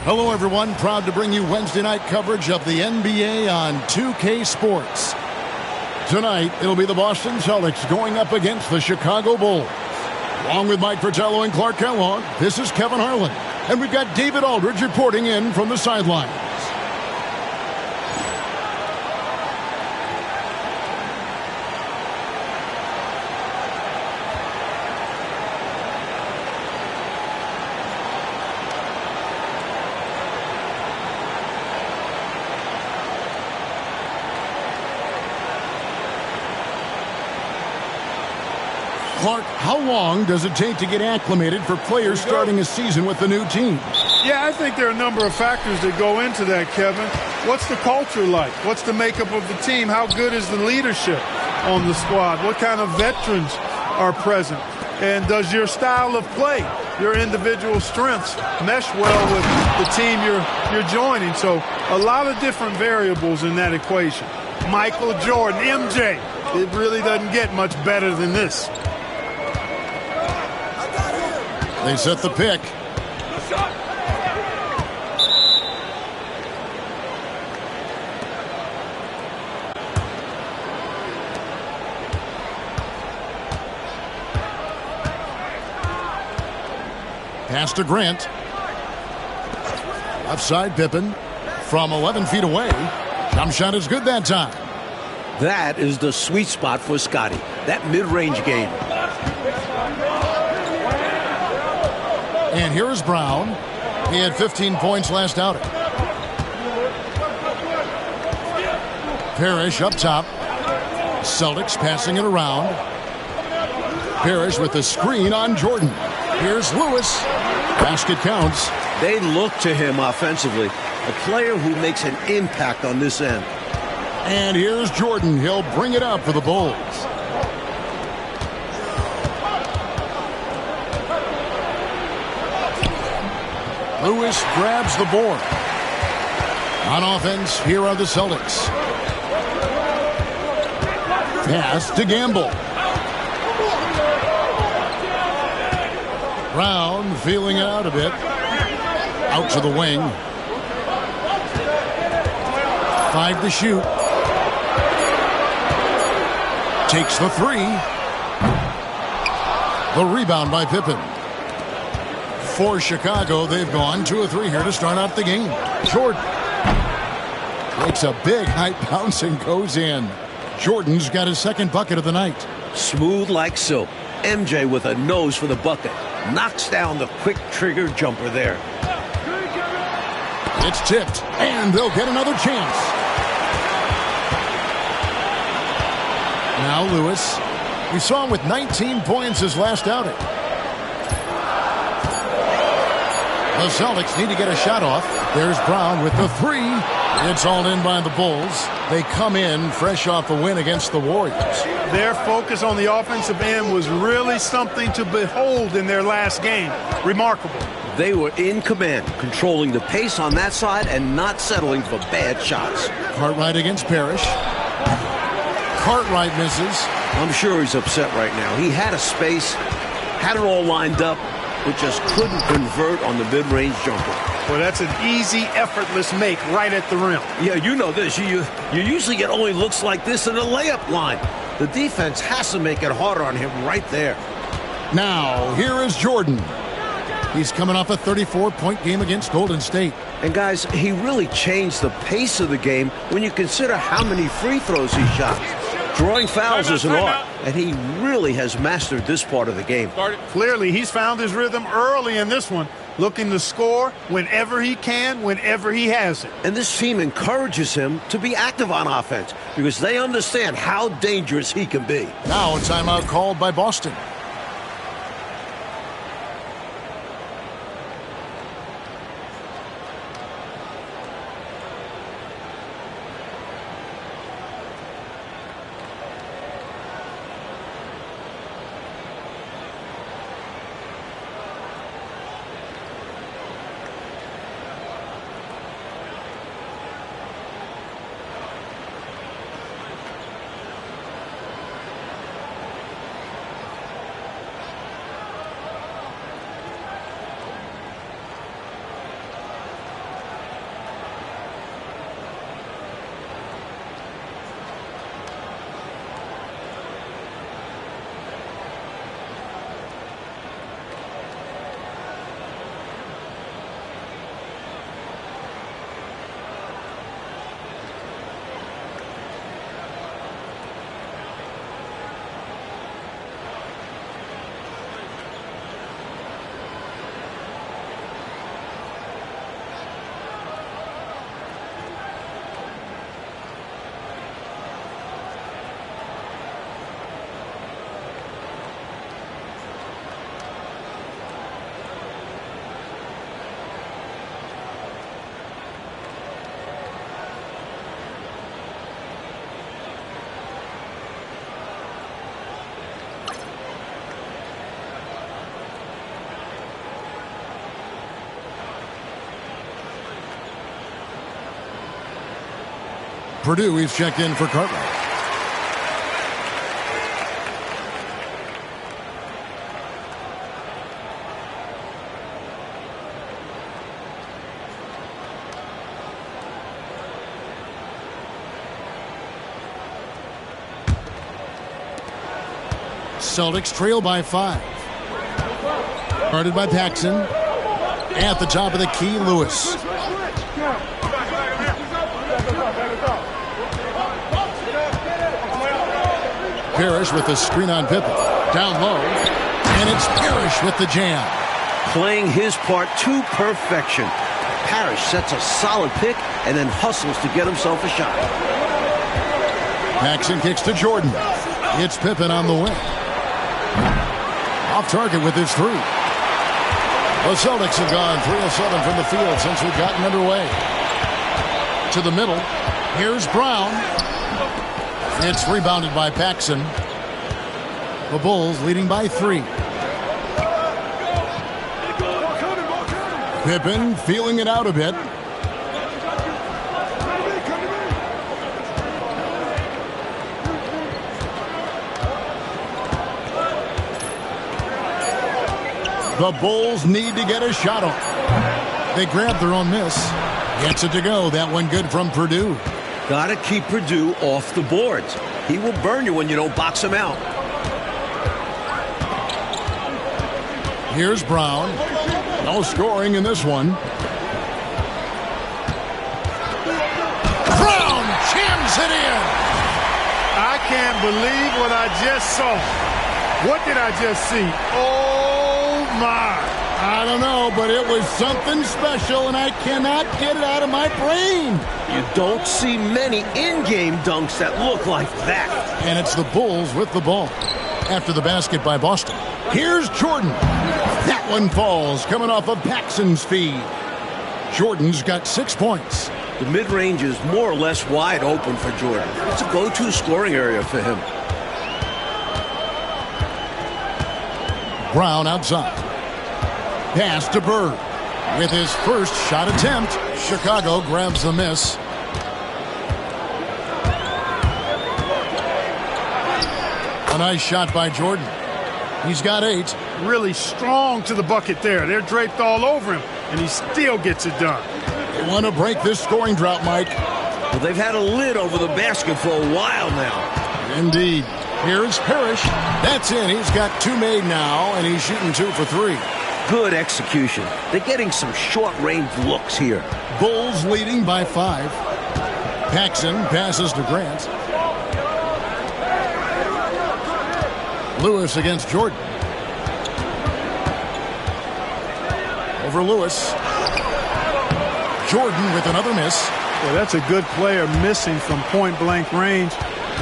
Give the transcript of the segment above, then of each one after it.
Hello, everyone. Proud to bring you Wednesday night coverage of the NBA on 2K Sports. Tonight, it'll be the Boston Celtics going up against the Chicago Bulls. Along with Mike Fratello and Clark Kellogg, this is Kevin Harlan. And we've got David Aldridge reporting in from the sidelines. Clark, how long does it take to get acclimated for players starting a season with the new team? Yeah, I think there are a number of factors that go into that, Kevin. What's the culture like? What's the makeup of the team? How good is the leadership on the squad? What kind of veterans are present? And does your style of play, your individual strengths, mesh well with the team you're joining? So a lot of different variables in that equation. Michael Jordan, MJ, it really doesn't get much better than this. They set the pick. Pass to Grant. Left side, Pippen. From 11 feet away. Jump shot is good that time. That is the sweet spot for Scotty. That mid-range game. And here is Brown. He had 15 points last outing. Parrish up top. Celtics passing it around. Parrish with the screen on Jordan. Here's Lewis. Basket counts. They look to him offensively. A player who makes an impact on this end. And here's Jordan. He'll bring it up for the Bulls. Lewis grabs the board. On offense, here are the Celtics. Pass to Gamble. Brown feeling it out a bit. Out to the wing. 5 to shoot. Takes the 3. The rebound by Pippen. For Chicago, they've gone 2 of 3 here to start out the game. Jordan takes a big high bounce and goes in. Jordan's got his second bucket of the night. Smooth like silk. MJ with a nose for the bucket. Knocks down the quick trigger jumper there. It's tipped, and they'll get another chance. Now Lewis. We saw him with 19 points his last outing. The Celtics need to get a shot off. There's Brown with the 3. It's all in by the Bulls. They come in fresh off a win against the Warriors. Their focus on the offensive end was really something to behold in their last game. Remarkable. They were in command, controlling the pace on that side and not settling for bad shots. Cartwright against Parrish. Cartwright misses. I'm sure he's upset right now. He had a space, had it all lined up, but just couldn't convert on the mid-range jumper. Well, that's an easy, effortless make right at the rim. Yeah, you know this. You usually get only looks like this in a layup line. The defense has to make it harder on him right there. Now, here is Jordan. He's coming off a 34-point game against Golden State. And, guys, he really changed the pace of the game when you consider how many free throws he shot. Drawing fouls is an art, and he really has mastered this part of the game. Clearly, he's found his rhythm early in this one, looking to score whenever he can, whenever he has it. And this team encourages him to be active on offense because they understand how dangerous he can be. Now a timeout called by Boston. Purdue is checked in for Cartwright. Celtics trail by 5. Guarded by Paxson. At the top of the key, Lewis. Parrish with the screen on Pippen. Down low. And it's Parrish with the jam. Playing his part to perfection. Parrish sets a solid pick and then hustles to get himself a shot. Paxson kicks to Jordan. It's Pippen on the wing. Off target with his 3. The Celtics have gone 3 of 7 from the field since we've gotten underway. To the middle. Here's Brown. It's rebounded by Paxson. The Bulls leading by 3. Pippen feeling it out a bit. The Bulls need to get a shot off. They grab their own miss. Gets it to go. That one good from Purdue. Gotta keep Purdue off the boards. He will burn you when you don't box him out. Here's Brown. No scoring in this one. Brown jams it in. I can't believe what I just saw. What did I just see? Oh, my. I don't know, but it was something special, and I cannot get it out of my brain. You don't see many in-game dunks that look like that. And it's the Bulls with the ball. After the basket by Boston. Here's Jordan. That one falls, coming off of Paxson's feed. Jordan's got 6 points. The mid-range is more or less wide open for Jordan. It's a go-to scoring area for him. Brown outside. Pass to Bird. With his first shot attempt, Chicago grabs the miss. A nice shot by Jordan. He's got 8. Really strong to the bucket there. They're draped all over him, and he still gets it done. They want to break this scoring drought, Mike. Well, they've had a lid over the basket for a while now. Indeed. Here's Parrish. That's in. He's got 2 made now, and he's shooting 2 for 3. Good execution. They're getting some short-range looks here. Bulls leading by 5. Paxson passes to Grant. Lewis against Jordan. Over Lewis. Jordan with another miss. Well, that's a good player missing from point-blank range.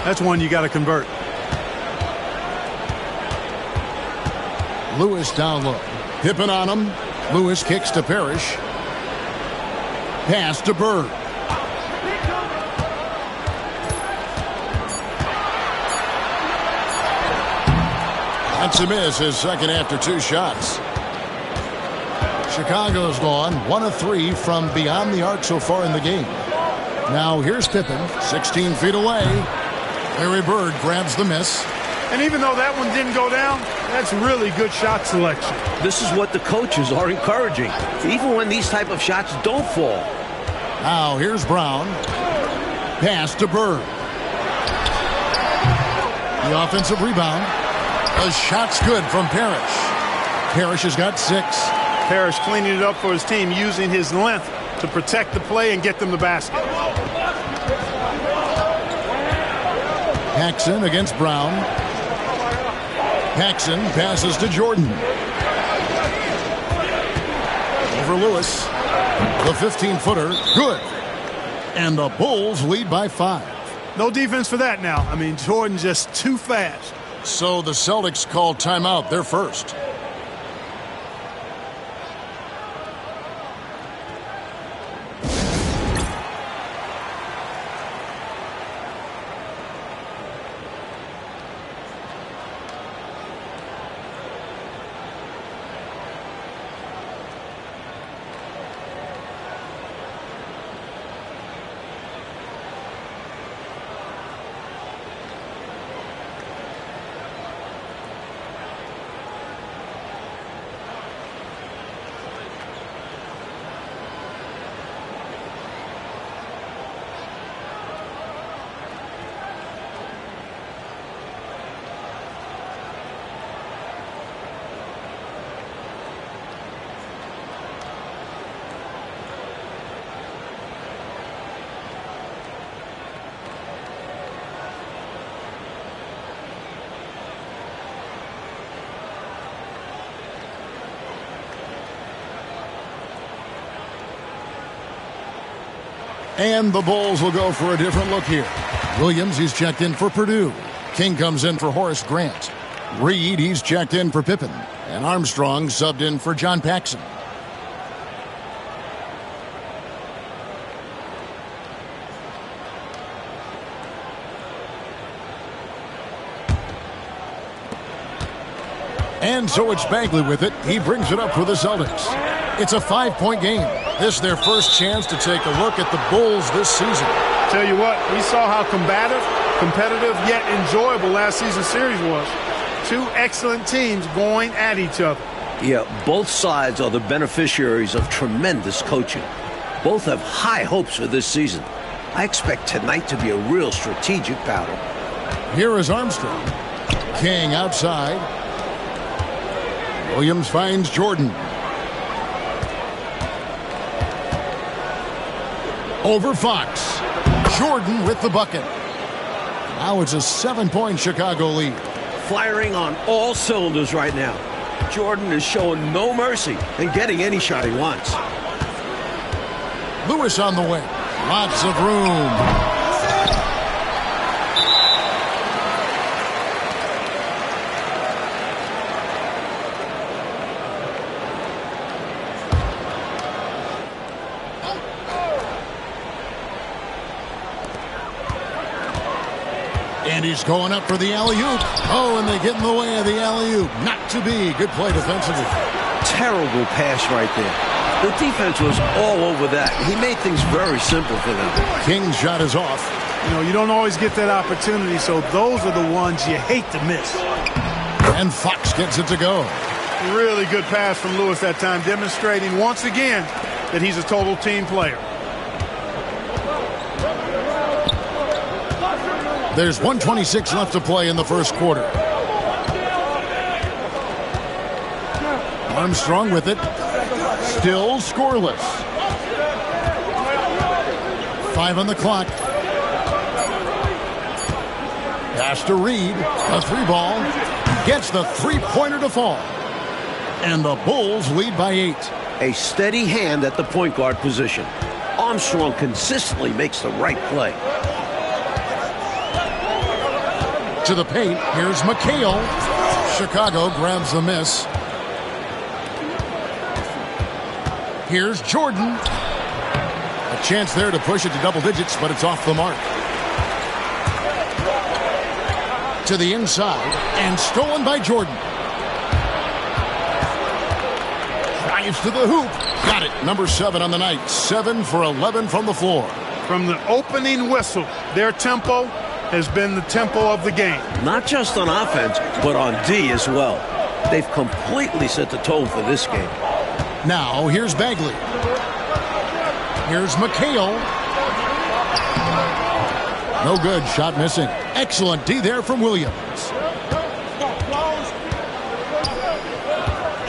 That's one you got to convert. Lewis down low. Pippen on him. Lewis kicks to Parrish. Pass to Bird. That's a miss, his second after 2 shots. Chicago's gone 1 of 3 from beyond the arc so far in the game. Now here's Pippen, 16 feet away. Larry Bird grabs the miss. And even though that one didn't go down, that's really good shot selection. This is what the coaches are encouraging, even when these type of shots don't fall. Now here's Brown. Pass to Bird. The offensive rebound. The shot's good from Parrish. Parrish has got 6. Parrish cleaning it up for his team, using his length to protect the play and get them the basket. Paxson against Brown. Paxson passes to Jordan. Over Lewis. The 15-footer. Good. And the Bulls lead by 5. No defense for that now. I mean, Jordan just too fast. So the Celtics call timeout. They're first. And the Bulls will go for a different look here. Williams, he's checked in for Purdue. King comes in for Horace Grant. Reed, he's checked in for Pippen. And Armstrong subbed in for John Paxson. And so it's Bagley with it. He brings it up for the Celtics. It's a 5-point game. This is their first chance to take a look at the Bulls this season. Tell you what, we saw how competitive, yet enjoyable last season's series was. Two excellent teams going at each other. Yeah, both sides are the beneficiaries of tremendous coaching. Both have high hopes for this season. I expect tonight to be a real strategic battle. Here is Armstrong. King outside. Williams finds Jordan. Over Fox. Jordan with the bucket. Now it's a 7-point Chicago lead. Firing on all cylinders right now. Jordan is showing no mercy and getting any shot he wants. Lewis on the wing. Lots of room. And he's going up for the alley-oop. Oh, and they get in the way of the alley-oop. Not to be. Good play defensively. Terrible pass right there. The defense was all over that. He made things very simple for them. King's shot is off. You know, you don't always get that opportunity, so those are the ones you hate to miss. And Fox gets it to go. Really good pass from Lewis that time, demonstrating once again that he's a total team player. There's 1:26 left to play in the first quarter. Armstrong with it. Still scoreless. 5 on the clock. Pass to Reed. A 3-ball. Gets the 3-pointer to fall. And the Bulls lead by 8. A steady hand at the point guard position. Armstrong consistently makes the right play. To the paint, here's McHale. Chicago grabs the miss. Here's Jordan. A chance there to push it to double digits, but it's off the mark. To the inside, and stolen by Jordan. Drives to the hoop. Got it. Number 7 on the night. 7 for 11 from the floor. From the opening whistle, their tempo has been the tempo of the game. Not just on offense, but on D as well. They've completely set the tone for this game. Now, here's Bagley. Here's McHale. No good. Shot missing. Excellent D there from Williams.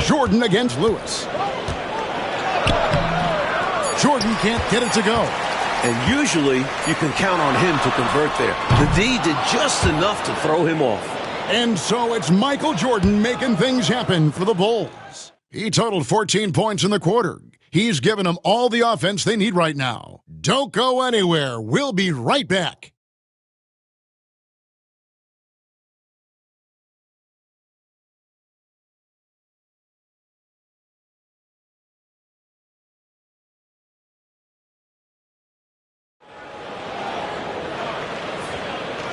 Jordan against Lewis. Jordan can't get it to go. And usually, you can count on him to convert there. The D did just enough to throw him off. And so it's Michael Jordan making things happen for the Bulls. He totaled 14 points in the quarter. He's given them all the offense they need right now. Don't go anywhere. We'll be right back.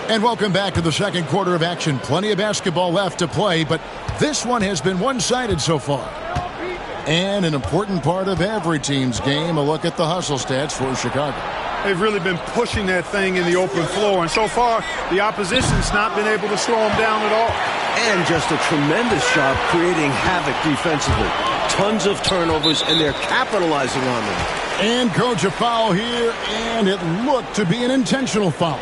And welcome back to the second quarter of action. Plenty of basketball left to play, but this one has been one-sided so far. And an important part of every team's game, a look at the hustle stats for Chicago. They've really been pushing that thing in the open floor, and so far, the opposition's not been able to slow them down at all. And just a tremendous job creating havoc defensively. Tons of turnovers, and they're capitalizing on them. And coach, a foul here, and it looked to be an intentional foul.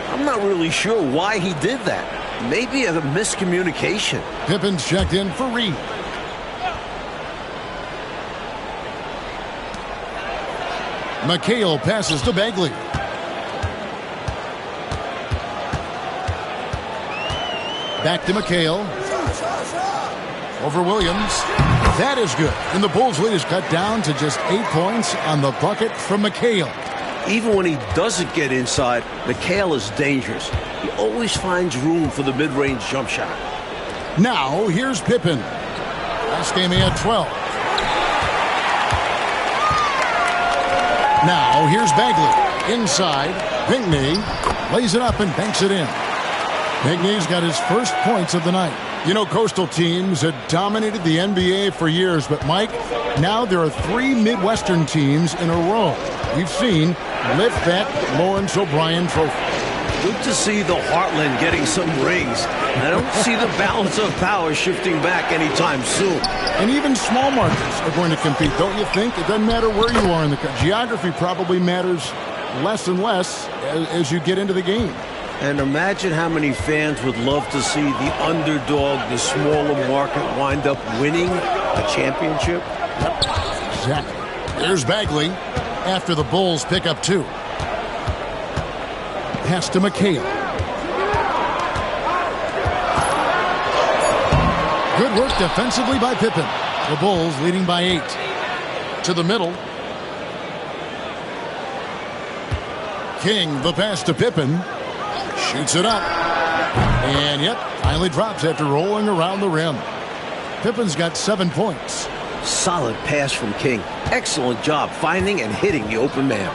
I'm not really sure why he did that. Maybe a miscommunication. Pippen's checked in for Reed. McHale passes to Bagley. Back to McHale. Over Williams. That is good. And the Bulls' lead is cut down to just 8 points on the bucket from McHale. Even when he doesn't get inside, McHale is dangerous. He always finds room for the mid-range jump shot. Now, here's Pippen. Last game he had 12. Now, here's Bagley. Inside, Pinckney lays it up and banks it in. Pinckney's got his first points of the night. You know, coastal teams had dominated the NBA for years, but Mike, now there are 3 Midwestern teams in a row we've seen lift that Lawrence O'Brien trophy. Good to see the Heartland getting some rings. I don't see the balance of power shifting back anytime soon. And even small markets are going to compete, don't you think? It doesn't matter where you are in the country. Geography probably matters less and less as you get into the game. And imagine how many fans would love to see the underdog, the smaller market, wind up winning a championship. Exactly. There's Bagley after the Bulls pick up 2. Pass to McHale. Good work defensively by Pippen. The Bulls leading by 8. To the middle. King, the pass to Pippen. Shoots it up. And yep, finally drops after rolling around the rim. Pippen's got 7 points. Solid pass from King. Excellent job finding and hitting the open man.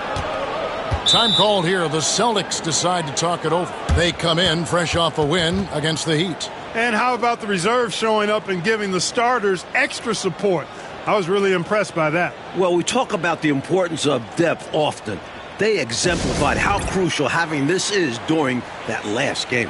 Time called here. The Celtics decide to talk it over. They come in fresh off a win against the Heat. And how about the reserves showing up and giving the starters extra support? I was really impressed by that. Well, we talk about the importance of depth often. They exemplified how crucial having this is during that last game.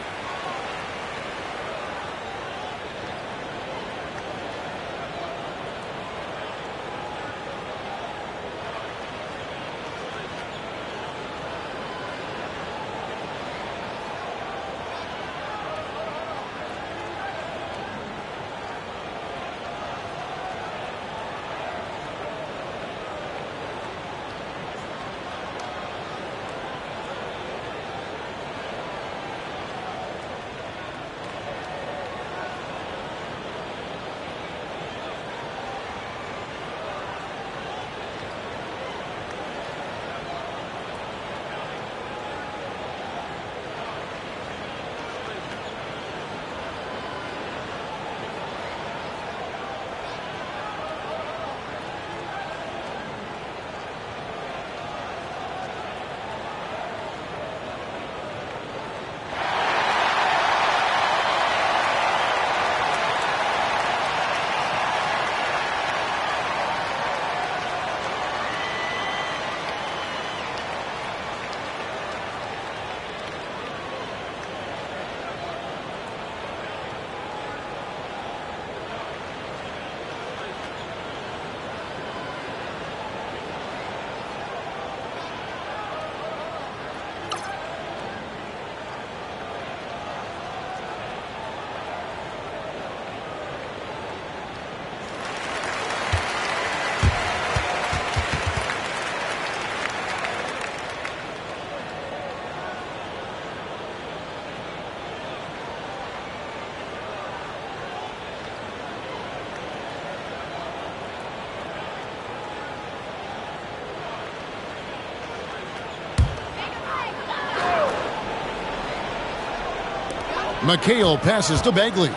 McHale passes to Bagley.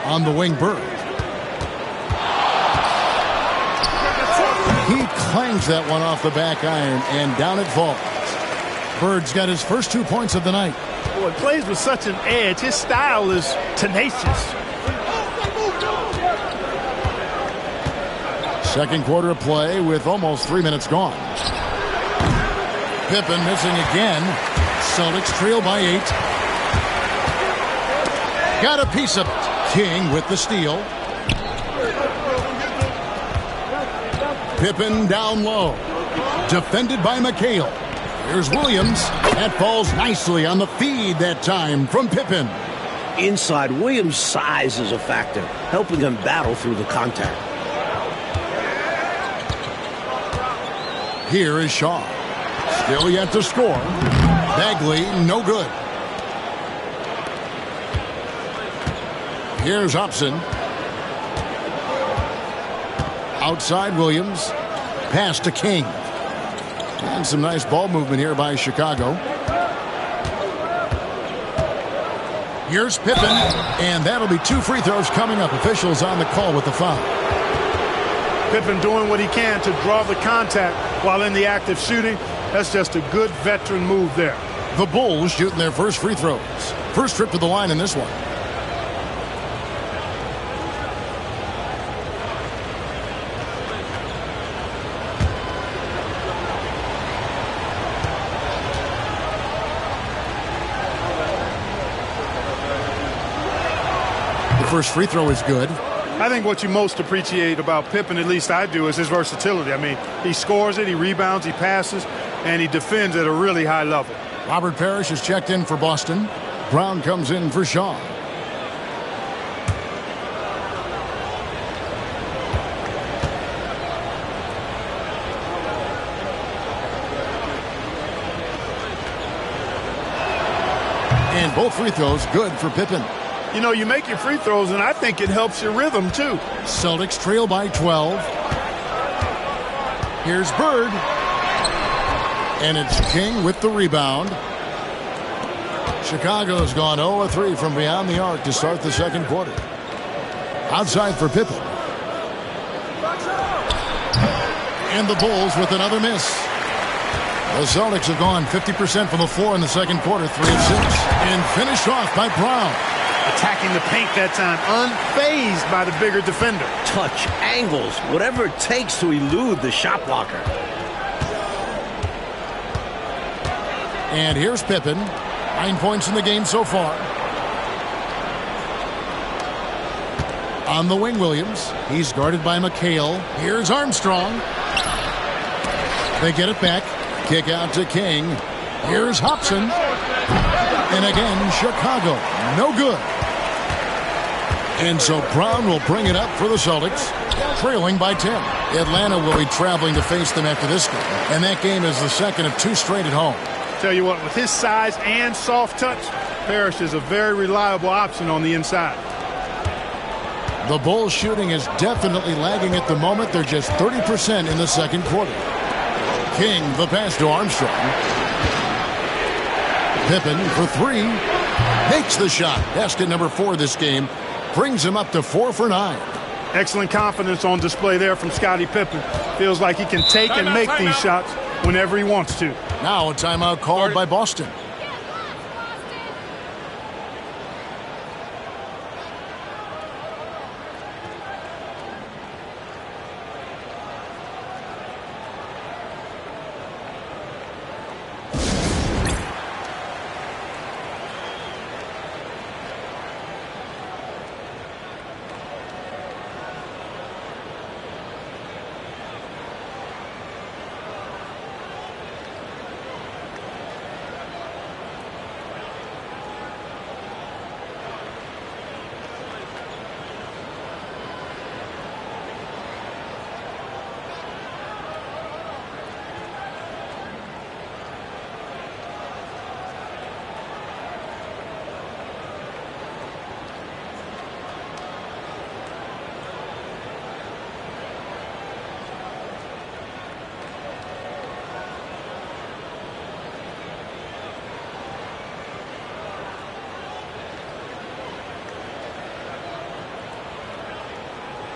On the wing, Bird. He clangs that one off the back iron, and down it falls. Bird's got his first 2 points of the night. Boy, he plays with such an edge. His style is tenacious. Second quarter of play with almost 3 minutes gone. Pippen missing again. Celtics trail by 8. Got a piece of it. King with the steal. Pippen down low. Defended by McHale. Here's Williams. That falls nicely on the feed that time from Pippen. Inside, Williams' size is a factor, helping him battle through the contact. Here is Shaw. Still yet to score. Bagley, no good. Here's Hobson. Outside Williams. Pass to King. And some nice ball movement here by Chicago. Here's Pippen. And that'll be 2 free throws coming up. Officials on the call with the foul. Pippen doing what he can to draw the contact while in the act of shooting. That's just a good veteran move there. The Bulls shooting their first free throws. First trip to the line in this one. The first free throw is good. I think what you most appreciate about Pippen, at least I do, is his versatility. I mean, he scores it, he rebounds, he passes, and he defends at a really high level. Robert Parrish is checked in for Boston. Brown comes in for Shaw. And both free throws good for Pippen. You know, you make your free throws, and I think it helps your rhythm, too. Celtics trail by 12. Here's Bird. And it's King with the rebound. Chicago's gone 0-3 from beyond the arc to start the second quarter. Outside for Pippen. And the Bulls with another miss. The Celtics have gone 50% from the floor in the second quarter, 3 of 6. And finished off by Brown. Attacking the paint that time, unfazed by the bigger defender. Touch, angles, whatever it takes to elude the shot blocker. And here's Pippen. 9 points in the game so far. On the wing, Williams. He's guarded by McHale. Here's Armstrong. They get it back. Kick out to King. Here's Hobson. And again, Chicago. No good. And so Brown will bring it up for the Celtics, trailing by 10. Atlanta will be traveling to face them after this game. And that game is the second of 2 straight at home. Tell you what, with his size and soft touch, Parrish is a very reliable option on the inside. The Bulls shooting is definitely lagging at the moment. They're just 30% in the second quarter. King, the pass to Armstrong. Pippen for 3. Makes the shot. Basket number 4 this game. Brings him up to 4 for 9. Excellent confidence on display there from Scottie Pippen. Feels like he can take and make these shots whenever he wants to. Now a timeout called by Boston.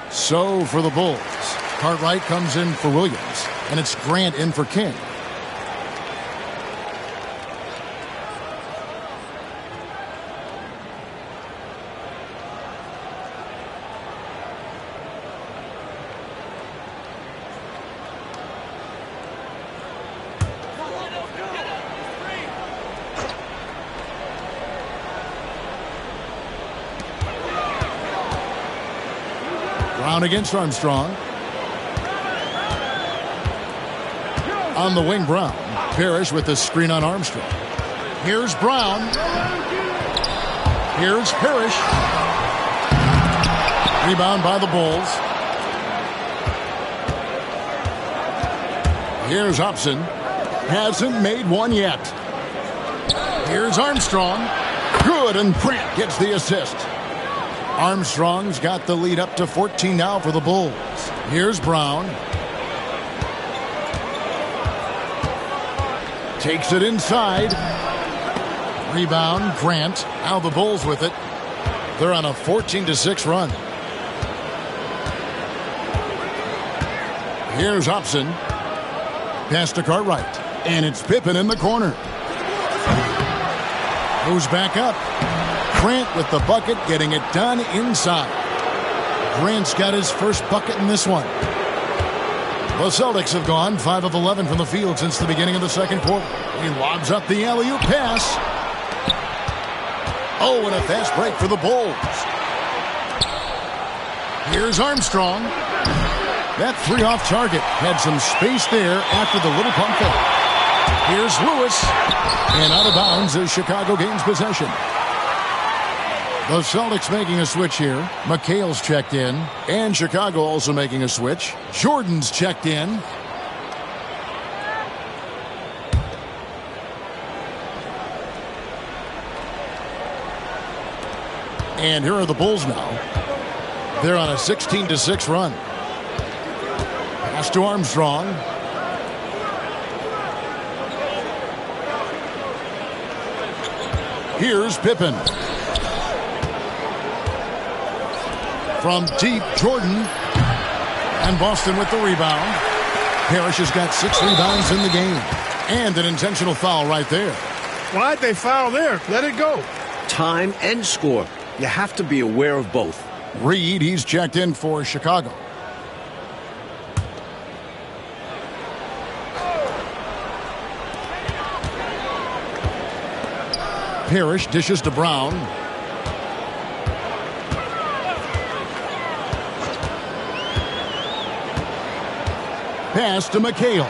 So for the Bulls, Cartwright comes in for Williams, and it's Grant in for King. Brown against Armstrong. On the wing, Brown. Parrish with the screen on Armstrong. Here's Brown. Here's Parrish. Rebound by the Bulls. Here's Hobson. Hasn't made one yet. Here's Armstrong. Good, and Grant gets the assist. Armstrong's got the lead up to 14 now for the Bulls. Here's Brown. Takes it inside. Rebound, Grant. Now the Bulls with it. They're on a 14-6 run. Here's Hobson. Pass to Cartwright. And it's Pippen in the corner. Goes back up. Grant with the bucket, getting it done inside. Grant's got his first bucket in this one. The Celtics have gone 5 of 11 from the field since the beginning of the second quarter. He lobs up the alley-oop pass. Oh, and a fast break for the Bulls. Here's Armstrong. That three off target had some space there after the little pump fake. Here's Lewis. And out of bounds as Chicago gains possession. The Celtics making a switch here. McHale's checked in. And Chicago also making a switch. Jordan's checked in. And here are the Bulls now. They're on a 16-6 run. Pass to Armstrong. Here's Pippen. From deep, Jordan. And Boston with the rebound. Parrish has got 6 rebounds in the game. And an intentional foul right there. Why'd they foul there? Let it go. Time and score. You have to be aware of both. Reed, he's checked in for Chicago. Parrish dishes to Brown. Pass to McHale.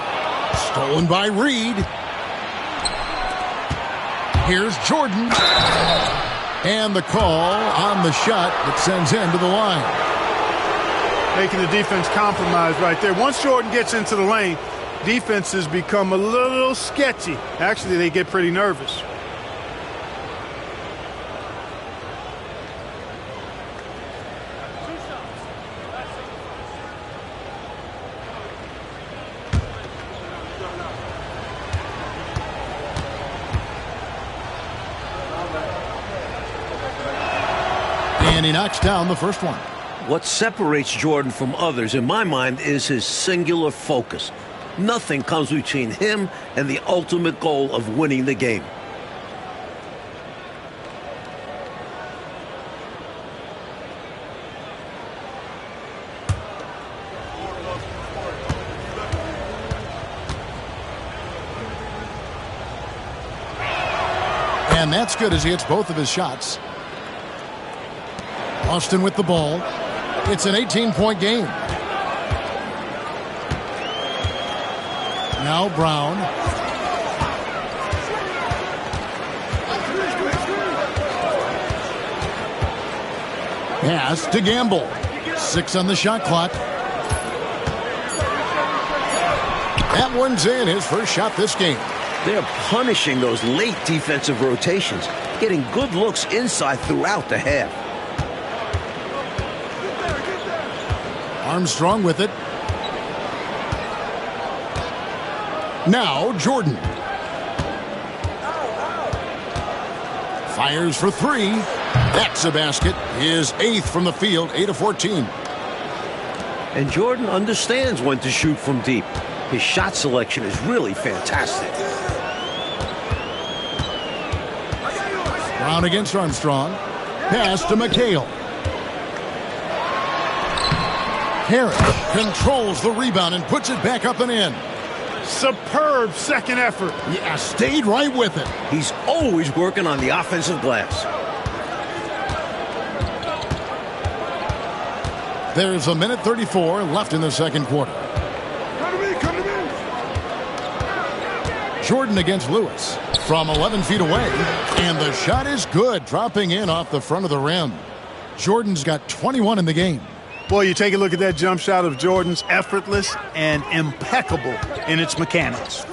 Stolen by Reed. Here's Jordan. And the call on the shot that sends him to the line. Making the defense compromise right there. Once Jordan gets into the lane, defenses become a little sketchy. Actually, they get pretty nervous. And he knocks down the first one. What separates Jordan from others, in my mind, is his singular focus. Nothing comes between him and the ultimate goal of winning the game. And that's good as he hits both of his shots. Boston with the ball. It's an 18-point game. Now Brown. Pass to Gamble. 6 on the shot clock. That one's in, his first shot this game. They're punishing those late defensive rotations, getting good looks inside throughout the half. Armstrong with it. Now Jordan. Fires for 3. That's a basket. His 8th from the field, 8 of 14. And Jordan understands when to shoot from deep. His shot selection is really fantastic. Brown against Armstrong. Pass to McHale. Harris controls the rebound and puts it back up and in. Superb second effort. Yeah, stayed right with it. He's always working on the offensive glass. There's a minute 34 left in the second quarter. Jordan against Lewis from 11 feet away. And the shot is good, dropping in off the front of the rim. Jordan's got 21 in the game. Boy, you take a look at that jump shot of Jordan's, effortless and impeccable in its mechanics.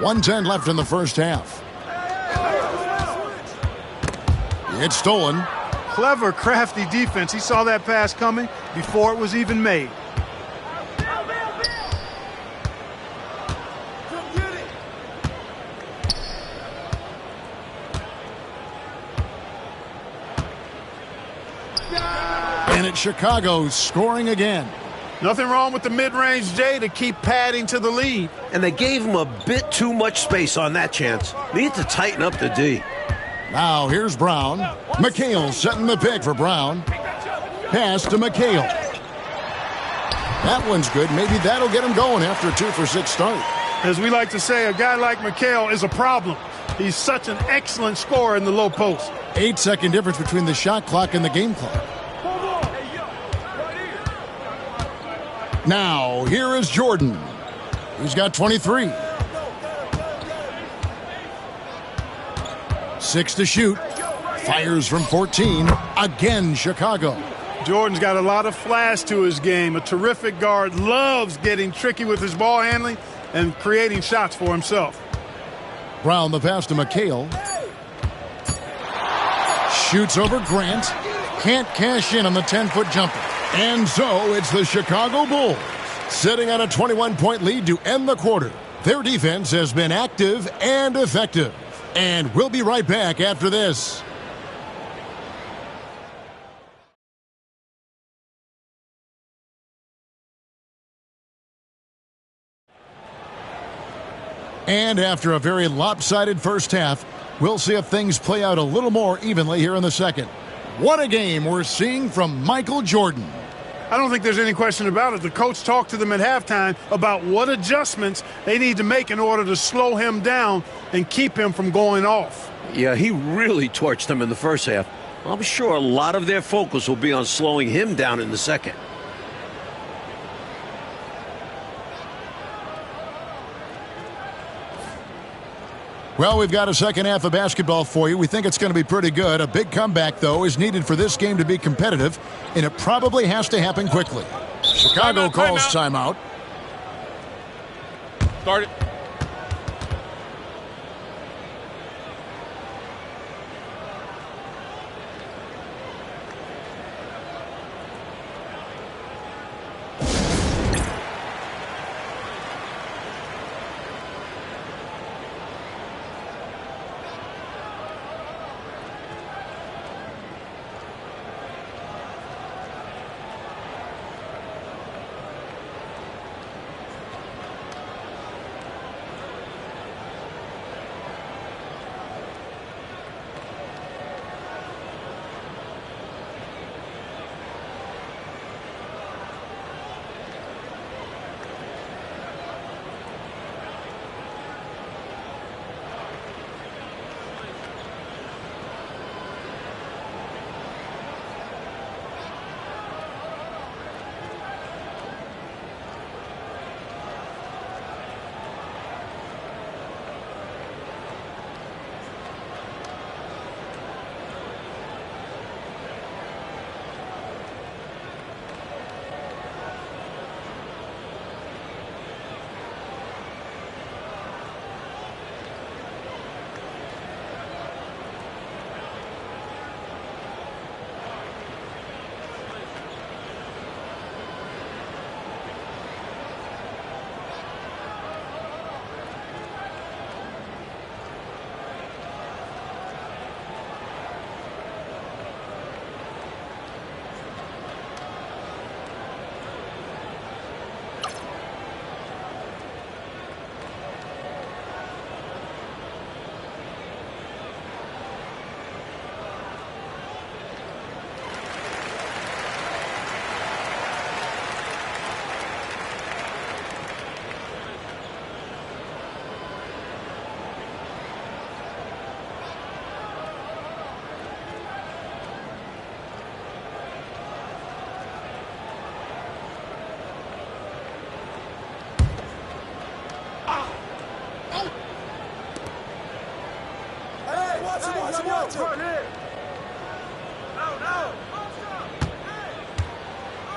1:10 left in the first half. It's stolen. Clever, crafty defense. He saw that pass coming before it was even made. And it's Chicago scoring again. Nothing wrong with the mid-range J to keep padding to the lead. And they gave him a bit too much space on that chance. Need to tighten up the D. Now here's Brown. McHale setting the pick for Brown. Pass to McHale. That one's good. Maybe that'll get him going after a 2-for-6 start. As we like to say, a guy like McHale is a problem. He's such an excellent scorer in the low post. 8-second difference between the shot clock and the game clock. Now, here is Jordan. He's got 23. 6 to shoot. Fires from 14. Again, Chicago. Jordan's got a lot of flash to his game. A terrific guard, loves getting tricky with his ball handling and creating shots for himself. Brown the pass to McHale. Shoots over Grant. Can't cash in on the 10-foot jumper. And so it's the Chicago Bulls sitting on a 21-point lead to end the quarter. Their defense has been active and effective. And we'll be right back after this. And after a very lopsided first half, we'll see if things play out a little more evenly here in the second. What a game we're seeing from Michael Jordan. I don't think there's any question about it. The coach talked to them at halftime about what adjustments they need to make in order to slow him down and keep him from going off. Yeah, he really torched them in the first half. I'm sure a lot of their focus will be on slowing him down in the second. Well, we've got a second half of basketball for you. We think it's going to be pretty good. A big comeback, though, is needed for this game to be competitive, and it probably has to happen quickly. Chicago calls timeout. Start it.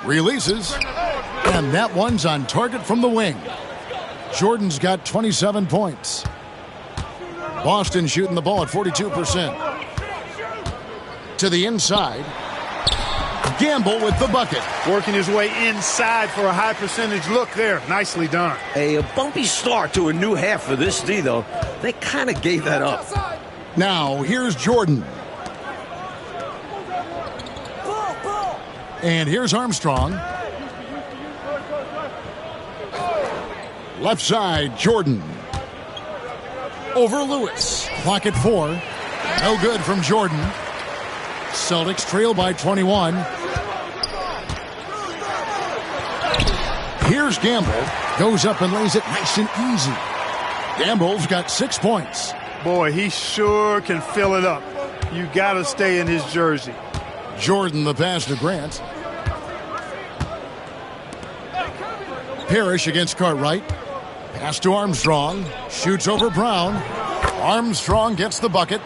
Releases. And that one's on target from the wing. Jordan's got 27 points. Boston shooting the ball at 42%. To the inside. Gamble with the bucket. Working his way inside for a high percentage look there. Nicely done. A bumpy start to a new half for this D, though. They kind of gave that up. Now, here's Jordan. And here's Armstrong. Left side, Jordan. Over Lewis. Clock at 4. No good from Jordan. Celtics trail by 21. Here's Gamble. Goes up and lays it nice and easy. Gamble's got 6 points. Boy, he sure can fill it up. You got to stay in his jersey. Jordan the pass to Grant. Parrish against Cartwright. Pass to Armstrong. Shoots over Brown. Armstrong gets the bucket.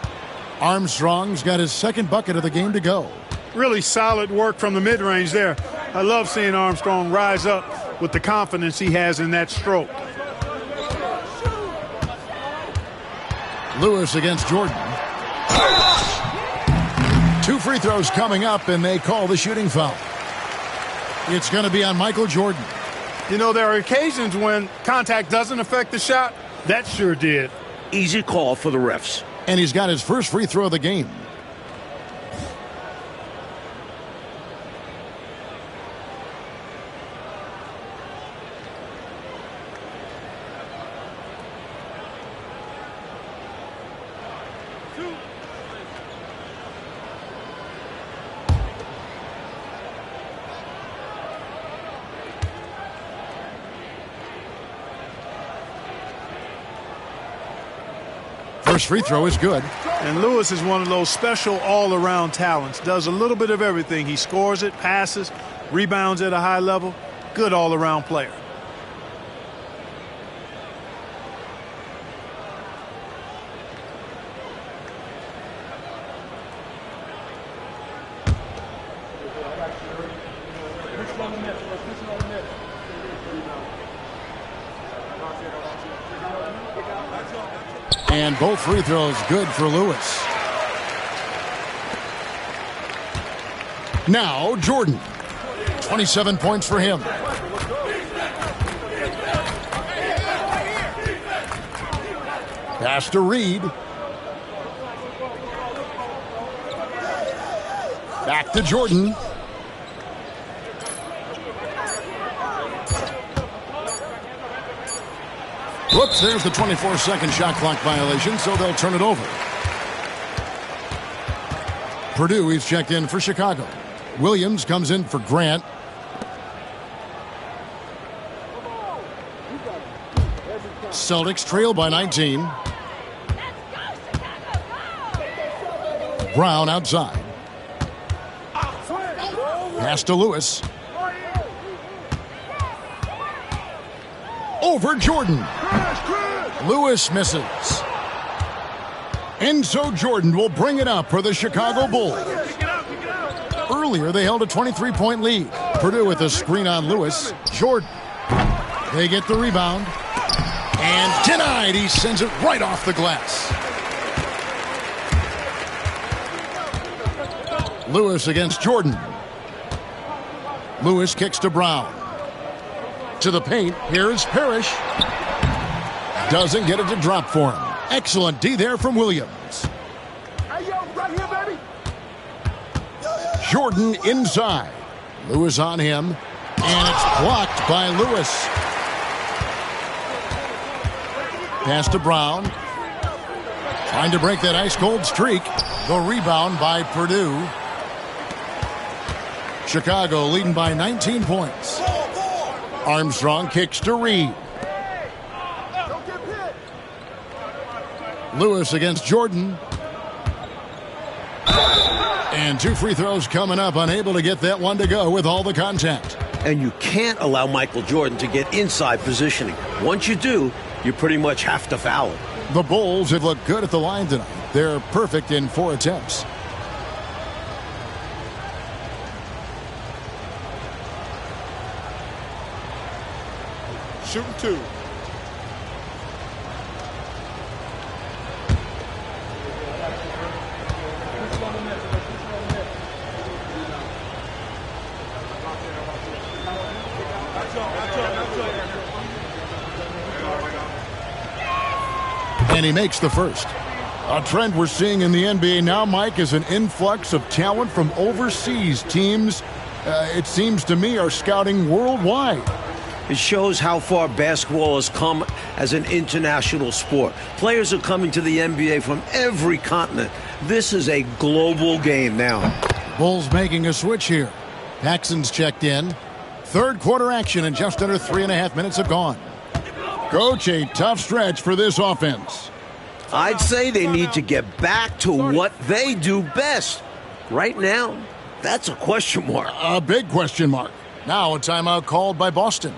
Armstrong's got his second bucket of the game to go. Really solid work from the mid-range there. I love seeing Armstrong rise up with the confidence he has in that stroke. Lewis against Jordan. 2 free throws coming up, and they call the shooting foul. It's going to be on Michael Jordan. You know, there are occasions when contact doesn't affect the shot. That sure did. Easy call for the refs. And he's got his first free throw of the game. First free throw is good. And Lewis is one of those special all-around talents. Does a little bit of everything. He scores it, passes, rebounds at a high level. Good all-around player. And both free throws good for Lewis. Now Jordan. 27 points for him. Pass to Reed. Back to Jordan. Whoops, there's the 24-second shot clock violation, so they'll turn it over. Purdue is checked in for Chicago. Williams comes in for Grant. Celtics trail by 19. Brown outside. Pass to Lewis. Over Jordan. Lewis misses. And so Jordan will bring it up for the Chicago Bulls. Earlier, they held a 23-point lead. Purdue with a screen on Lewis. Jordan. They get the rebound. And denied. He sends it right off the glass. Lewis against Jordan. Lewis kicks to Brown. To the paint. Here's Parrish. Doesn't get it to drop for him. Excellent D there from Williams. Hey, yo, right here, baby. Jordan inside. Lewis on him. And it's blocked by Lewis. Pass to Brown. Trying to break that ice-cold streak. The rebound by Purdue. Chicago leading by 19 points. Armstrong kicks to Reed. Lewis against Jordan. And 2 free throws coming up. Unable to get that one to go with all the contact. And you can't allow Michael Jordan to get inside positioning. Once you do, you pretty much have to foul him. The Bulls have looked good at the line tonight. They're perfect in 4 attempts. Shooting 2. And he makes the first. A trend we're seeing in the NBA now, Mike, is an influx of talent from overseas teams. It seems to me are scouting worldwide. It shows how far basketball has come as an international sport. Players are coming to the NBA from every continent. This is a global game now. Bulls making a switch here. Paxson's checked in. Third quarter action and just under 3.5 minutes have gone. Coach, a tough stretch for this offense. I'd say they need to get back to what they do best. Right now, that's a question mark. A big question mark. Now a timeout called by Boston.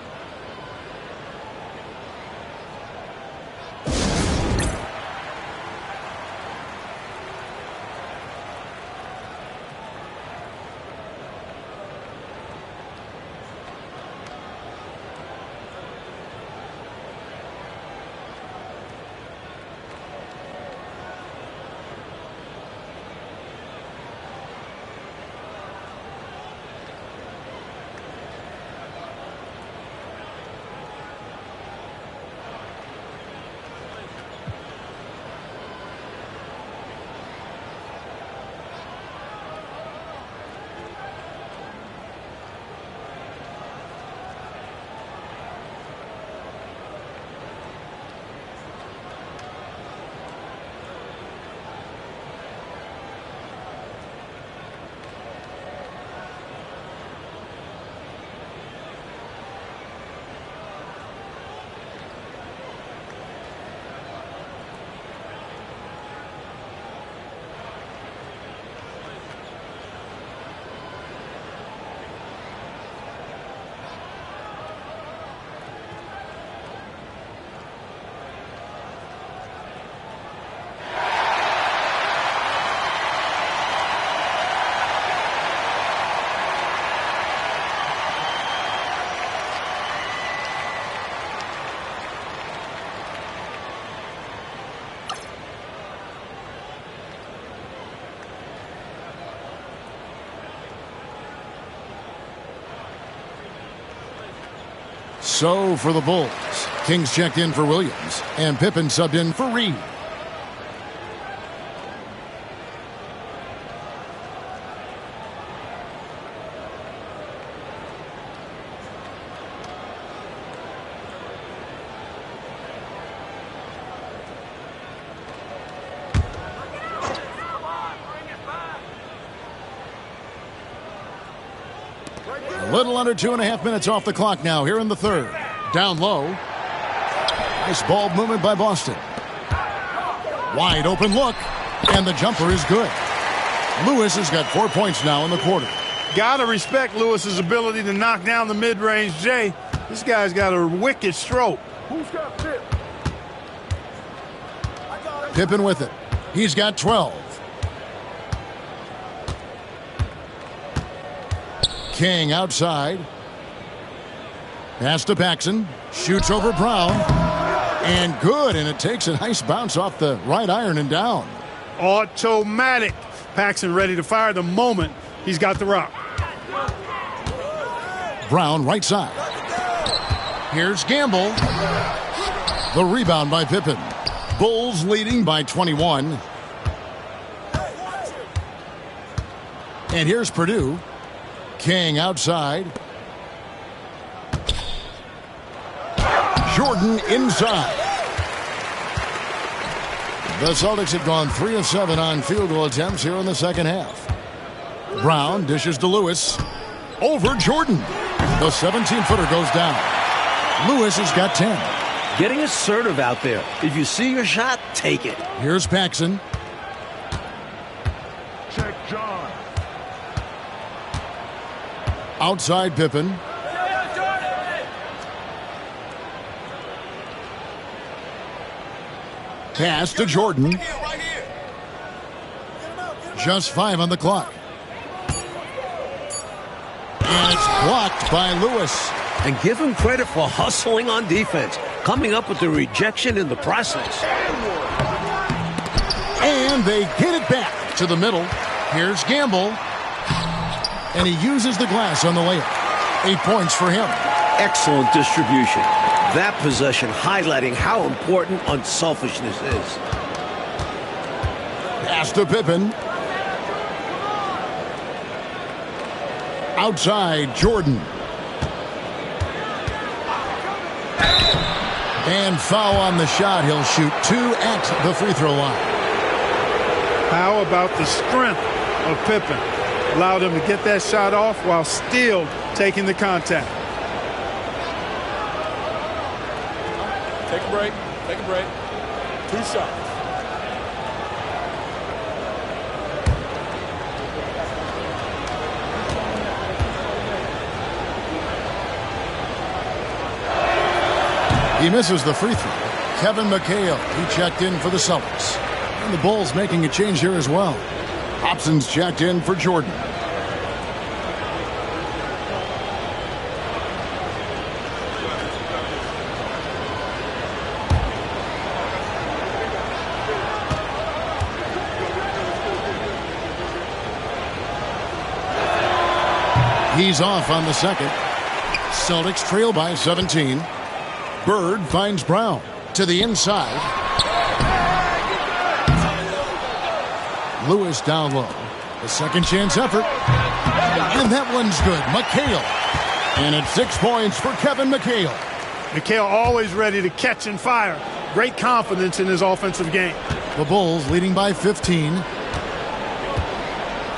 So for the Bulls, Kings checked in for Williams, and Pippen subbed in for Reed. A little under 2.5 minutes off the clock now here in the third. Down low. Nice ball movement by Boston. Wide open look. And the jumper is good. Lewis has got 4 points now in the quarter. Gotta respect Lewis's ability to knock down the mid-range J. This guy's got a wicked stroke. Who's got Pip? Pippen with it. He's got 12. King outside. Pass to Paxson. Shoots over Brown. And good. And it takes a nice bounce off the right iron and down. Automatic. Paxson ready to fire the moment he's got the rock. Brown right side. Here's Gamble. The rebound by Pippen. Bulls leading by 21. And here's Purdue. King outside. Jordan inside. The Celtics have gone 3 of 7 on field goal attempts here in the second half. Brown dishes to Lewis. Over Jordan. The 17-footer goes down. Lewis has got 10. Getting assertive out there. If you see your shot, take it. Here's Paxson. Check John. Outside Pippen. Pass to Jordan. Just 5 on the clock. And it's blocked by Lewis. And give him credit for hustling on defense, coming up with the rejection in the process. And they get it back to the middle. Here's Gamble. And he uses the glass on the layup. 8 points for him. Excellent distribution. That possession highlighting how important unselfishness is. Pass to Pippen. Outside, Jordan. And foul on the shot. He'll shoot 2 at the free throw line. How about the strength of Pippen? Allowed him to get that shot off while still taking the contact. Take a break. Take a break. 2 shots. He misses the free throw. Kevin McHale, he checked in for the Celtics. And the Bulls making a change here as well. Hobson's checked in for Jordan. He's off on the second. Celtics trail by 17. Bird finds Brown to the inside. Lewis down low. The second chance effort. And that one's good. McHale. And it's 6 points for Kevin McHale. McHale always ready to catch and fire. Great confidence in his offensive game. The Bulls leading by 15.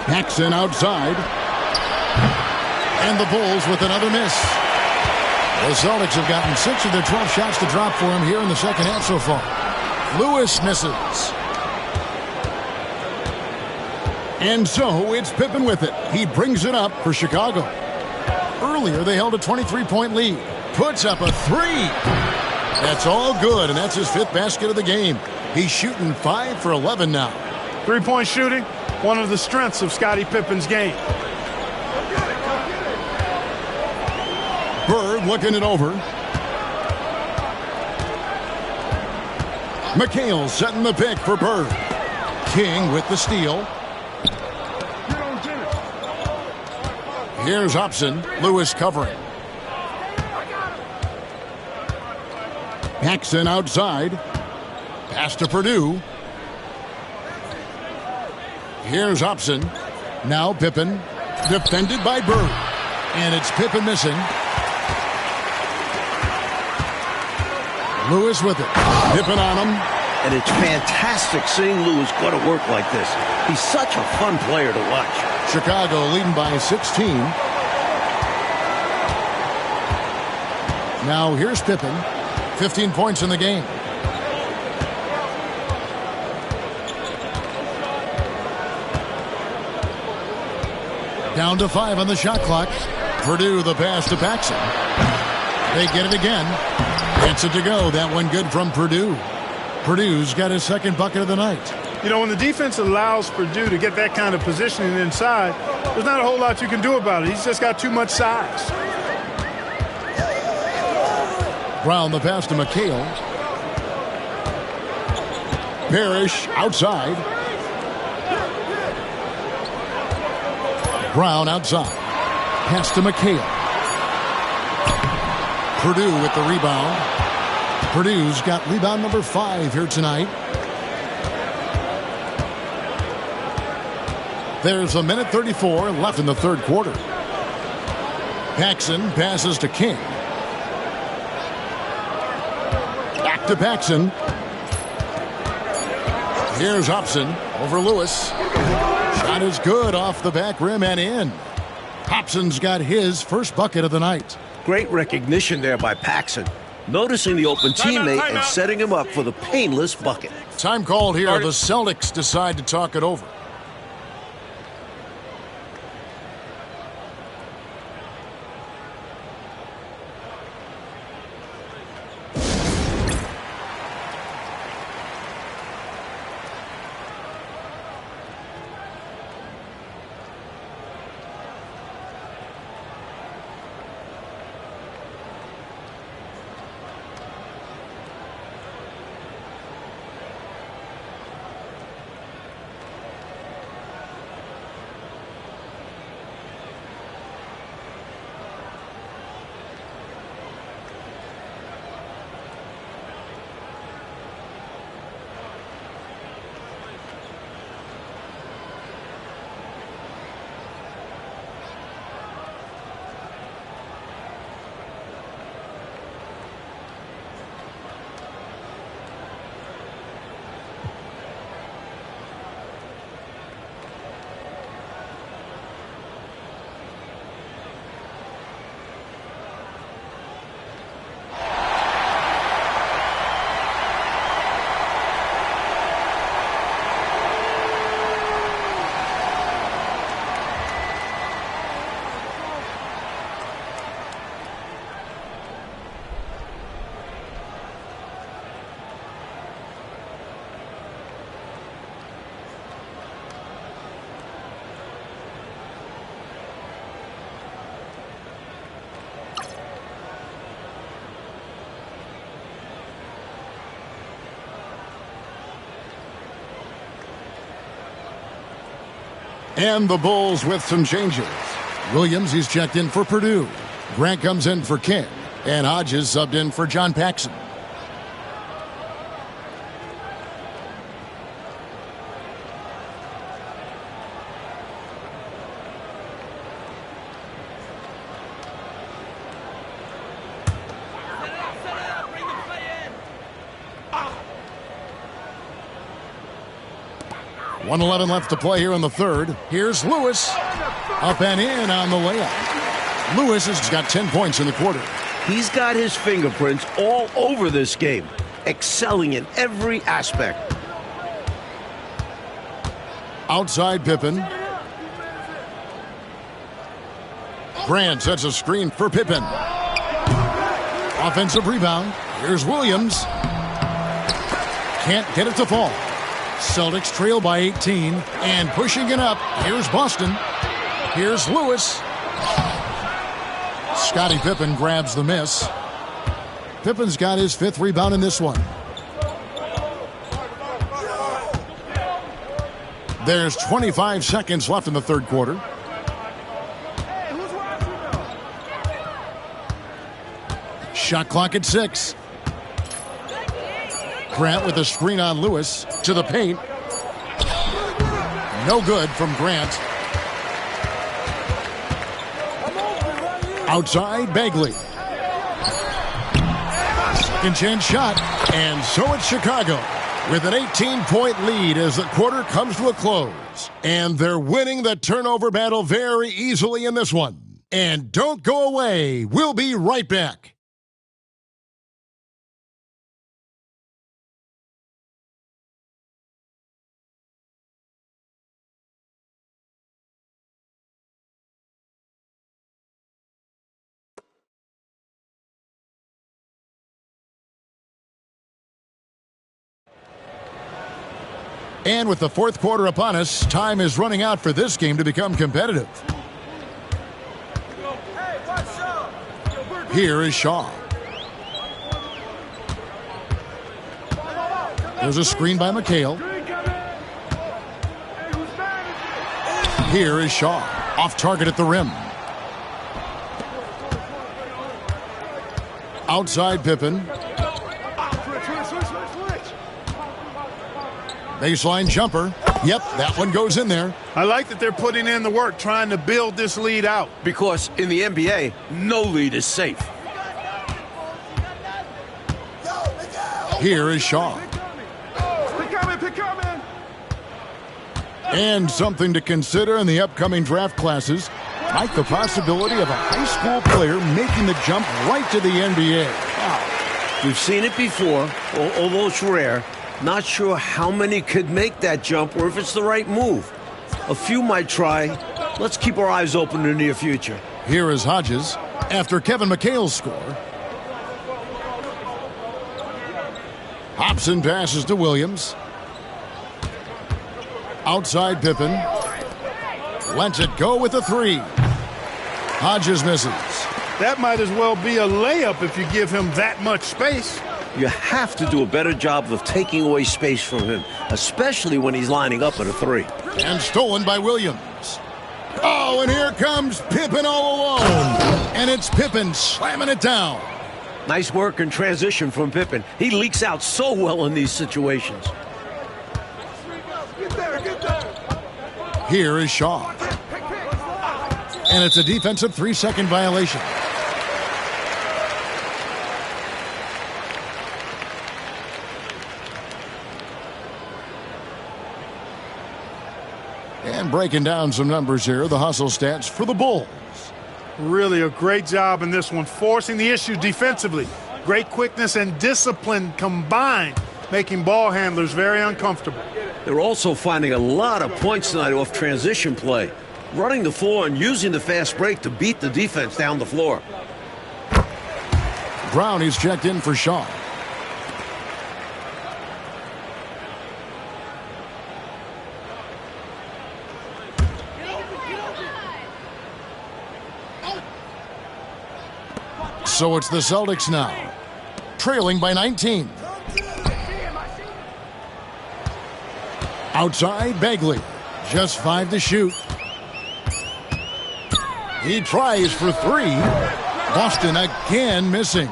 Paxson outside. And the Bulls with another miss. The Celtics have gotten 6 of their 12 shots to drop for him here in the second half so far. Lewis misses. And so it's Pippen with it. He brings it up for Chicago. Earlier they held a 23-point lead. Puts up a 3. That's all good, and that's his 5th basket of the game. He's shooting 5 for 11 now. 3-point shooting, one of the strengths of Scottie Pippen's game. Bird looking it over. McHale setting the pick for Bird. King with the steal. Here's Hobson. Lewis covering. Paxson outside. Pass to Purdue. Here's Hobson. Now Pippen. Defended by Bird. And it's Pippen missing. Lewis with it. Pippen on him. And it's fantastic seeing Lewis go to work like this. He's such a fun player to watch. Chicago leading by 16. Now here's Pippen. 15 points in the game. Down to 5 on the shot clock. Purdue the pass to Paxson. They get it again. Gets it to go. That one good from Purdue. Purdue's got his 2nd bucket of the night. You know, when the defense allows Purdue to get that kind of positioning inside, there's not a whole lot you can do about it. He's just got too much size. Brown the pass to McHale. Parrish outside. Brown outside. Pass to McHale. Purdue with the rebound. Purdue's got rebound number 5 here tonight. There's a minute 34 left in the 3rd quarter. Paxson passes to King. Back to Paxson. Here's Hobson over Lewis. Shot is good off the back rim and in. Hobson's got his 1st bucket of the night. Great recognition there by Paxson. Noticing the open teammate and setting him up for the painless bucket. Time called here. The Celtics decide to talk it over. And the Bulls with some changes. Williams, he's checked in for Purdue. Grant comes in for King. And Hodges subbed in for John Paxson. .111 left to play here in the third. Here's Lewis. Up and in on the layup. Lewis has got 10 points in the quarter. He's got his fingerprints all over this game, excelling in every aspect. Outside Pippen. Grant sets a screen for Pippen. Offensive rebound. Here's Williams. Can't get it to fall. Celtics trail by 18 and pushing it up. Here's Boston. Here's Lewis. Scottie Pippen grabs the miss. Pippen's got his 5th rebound in this one. There's 25 seconds left in the third quarter. Shot clock at 6. Grant with a screen on Lewis to the paint. No good from Grant. Outside Bagley. Second chance shot. And so it's Chicago with an 18-point lead as the quarter comes to a close. And they're winning the turnover battle very easily in this one. And don't go away. We'll be right back. And with the fourth quarter upon us, time is running out for this game to become competitive. Here is Shaw. There's a screen by McHale. Here is Shaw. Off target at the rim. Outside Pippen. Baseline jumper. Yep, that one goes in there. I like that they're putting in the work, trying to build this lead out. Because in the NBA, no lead is safe. Here is Shaw. And something to consider in the upcoming draft classes, like the possibility of a high school player making the jump right to the NBA. Wow. We've seen it before, although it's rare. Not sure how many could make that jump or if it's the right move. A few might try. Let's keep our eyes open in the near future. Here is Hodges after Kevin McHale's score. Hobson passes to Williams. Outside Pippen. Lets it go with a 3. Hodges misses. That might as well be a layup if you give him that much space. You have to do a better job of taking away space from him, especially when he's lining up at a 3. And stolen by Williams. Oh, and here comes Pippen all alone. And it's Pippen slamming it down. Nice work in transition from Pippen. He leaks out so well in these situations. Here is Shaw. And it's a defensive 3-second violation. And breaking down some numbers here, the hustle stats for the Bulls. Really a great job in this one, forcing the issue defensively. Great quickness and discipline combined, making ball handlers very uncomfortable. They're also finding a lot of points tonight off transition play, running the floor and using the fast break to beat the defense down the floor. Brown, he's checked in for Shaw. So it's the Celtics now, trailing by 19. Outside Bagley, just 5 to shoot. He tries for three. Boston again missing.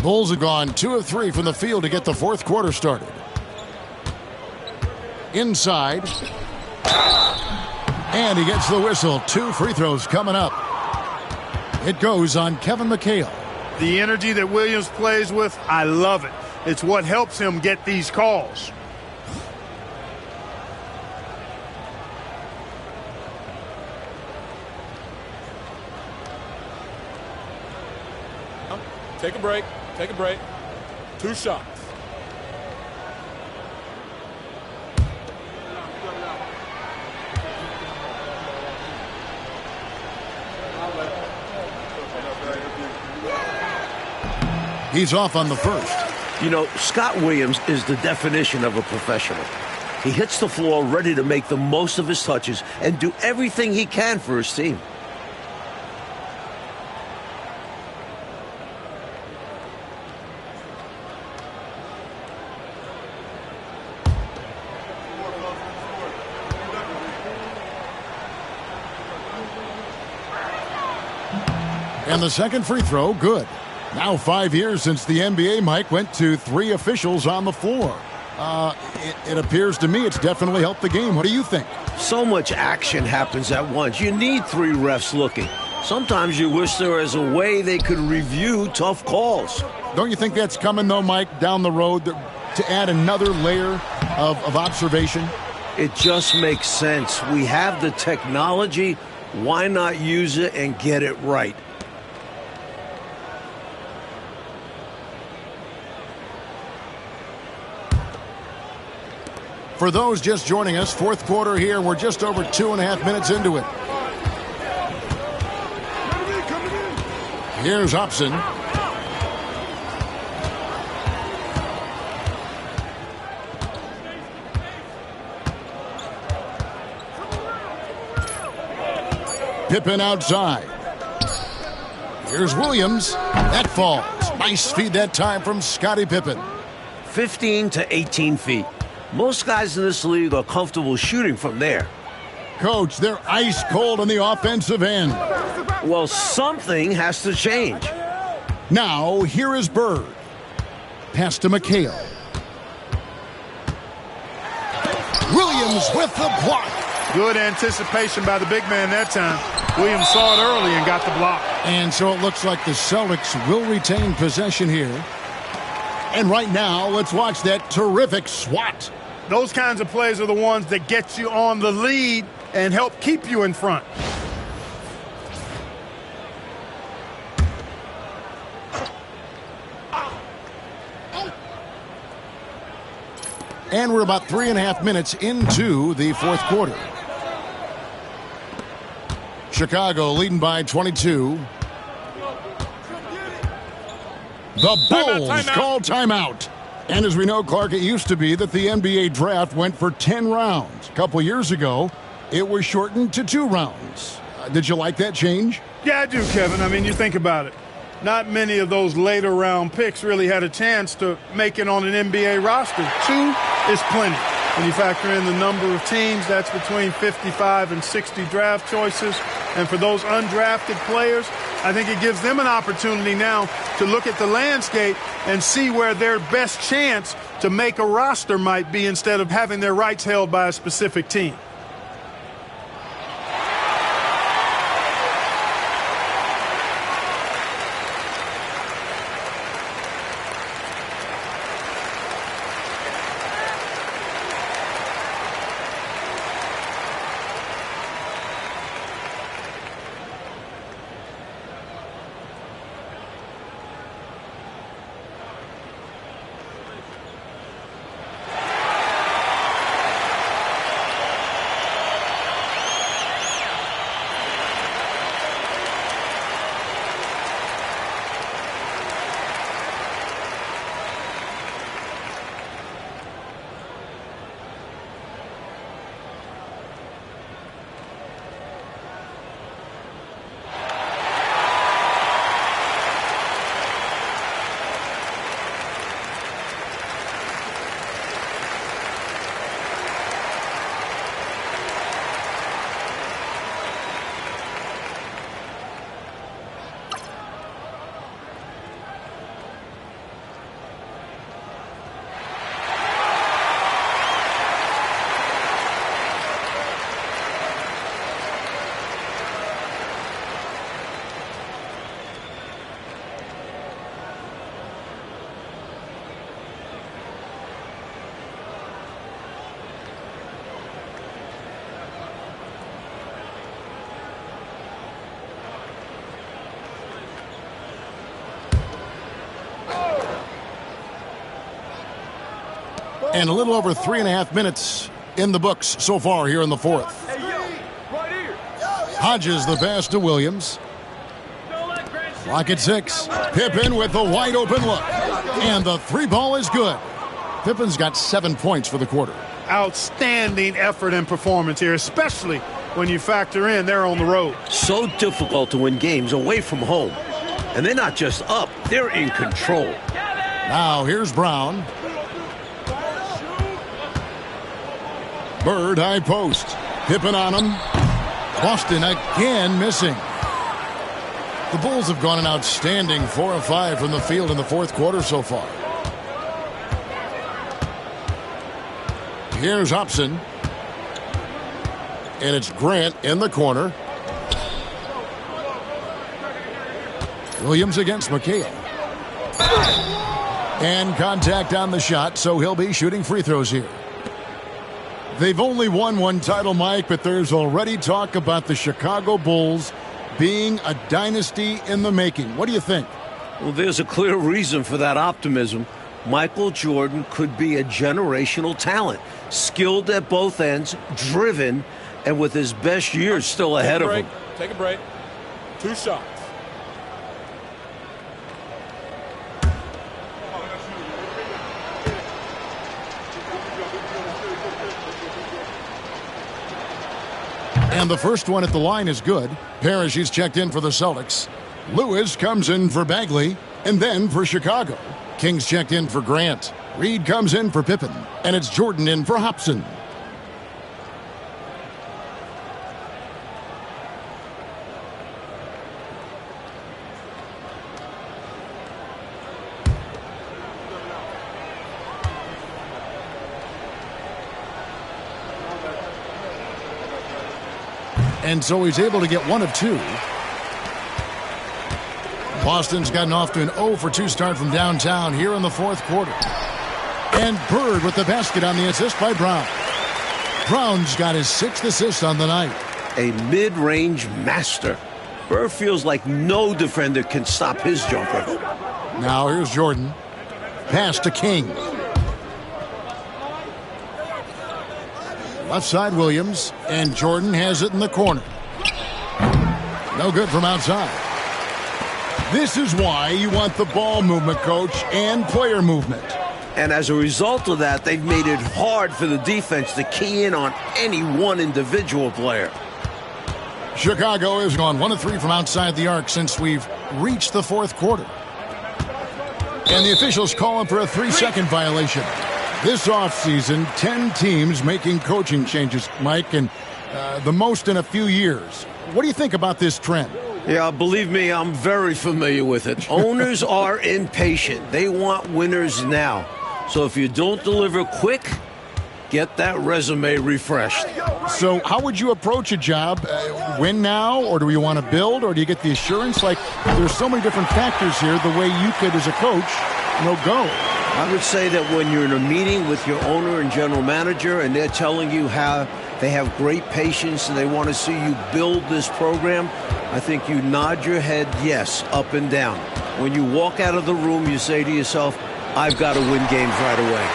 Bulls have gone 2 of 3 from the field to get the fourth quarter started. Inside. And he gets the whistle. 2 free throws coming up. It goes on Kevin McHale. The energy that Williams plays with, I love it. It's what helps him get these calls. Take a break. Take a break. 2 shots. He's off on the first. You know, Scott Williams is the definition of a professional. He hits the floor ready to make the most of his touches and do everything he can for his team. And the second free throw, good. Now 5 years since the NBA, Mike, went to 3 officials on the floor. It appears to me it's definitely helped the game. What do you think? So much action happens at once. You need 3 refs looking. Sometimes you wish there was a way they could review tough calls. Don't you think that's coming, though, Mike, down the road to add another layer of observation? It just makes sense. We have the technology. Why not use it and get it right? For those just joining us, fourth quarter here. We're just over 2.5 minutes into it. Here's Hobson. Pippen outside. Here's Williams. That falls. Nice feed that time from Scottie Pippen. 15 to 18 feet. Most guys in this league are comfortable shooting from there. Coach, they're ice cold on the offensive end. Well, something has to change. Now, here is Bird. Pass to McHale. Williams with the block. Good anticipation by the big man that time. Williams saw it early and got the block. And so it looks like the Celtics will retain possession here. And right now, let's watch that terrific swat. Those kinds of plays are the ones that get you on the lead and help keep you in front. And we're about 3.5 minutes into the fourth quarter. Chicago leading by 22. The Bulls call timeout. And as we know, Clark, it used to be that the NBA draft went for 10 rounds. A couple years ago, it was shortened to 2 rounds. Did you like that change? Yeah, I do, Kevin. I mean, you think about it. Not many of those later round picks really had a chance to make it on an NBA roster. 2 is plenty. When you factor in the number of teams, that's between 55 and 60 draft choices. And for those undrafted players, I think it gives them an opportunity now to look at the landscape and see where their best chance to make a roster might be instead of having their rights held by a specific team. And a little over 3.5 minutes in the books so far here in the fourth. Hodges the pass to Williams. Clock at 6. Pippen with the wide open look. And the three ball is good. Pippen's got 7 points for the quarter. Outstanding effort and performance here, especially when you factor in they're on the road. So difficult to win games away from home. And they're not just up, they're in control. Now here's Brown. Bird high post. Pippen on him. Boston again missing. The Bulls have gone an outstanding 4 of 5 from the field in the fourth quarter so far. Here's Hobson. And it's Grant in the corner. Williams against McHale. And contact on the shot, so he'll be shooting free throws here. They've only won one title, Mike, but there's already talk about the Chicago Bulls being a dynasty in the making. What do you think? Well, there's a clear reason for that optimism. Michael Jordan could be a generational talent, skilled at both ends, driven, and with his best years still ahead of him. Take a break. 2 shots. And the first one at the line is good. Parrish, he's checked in for the Celtics. Lewis comes in for Bagley, and then for Chicago. Kings checked in for Grant. Reed comes in for Pippen, and it's Jordan in for Hobson. And so he's able to get 1 of 2. Boston's gotten off to an 0 for 2 start from downtown here in the fourth quarter. And Bird with the basket on the assist by Brown. Brown's got his 6th assist on the night. A mid-range master. Bird feels like no defender can stop his jumper. Now here's Jordan. Pass to King. Left side Williams, and Jordan has it in the corner. No good from outside. This is why you want the ball movement, coach, and player movement. And as a result of that, they've made it hard for the defense to key in on any one individual player. Chicago has gone 1 of 3 from outside the arc since we've reached the fourth quarter. And the officials calling for a 3-second violation. This offseason, 10 teams making coaching changes, Mike, and the most in a few years. What do you think about this trend? Yeah, believe me, I'm very familiar with it. Owners are impatient. They want winners now. So if you don't deliver quick, get that resume refreshed. So how would you approach a job? Win now, or do you want to build, or do you get the assurance? Like, there's so many different factors here, the way you could, as a coach, go. I would say that when you're in a meeting with your owner and general manager and they're telling you how they have great patience and they want to see you build this program, I think you nod your head yes, up and down. When you walk out of the room, you say to yourself, I've got to win games right away.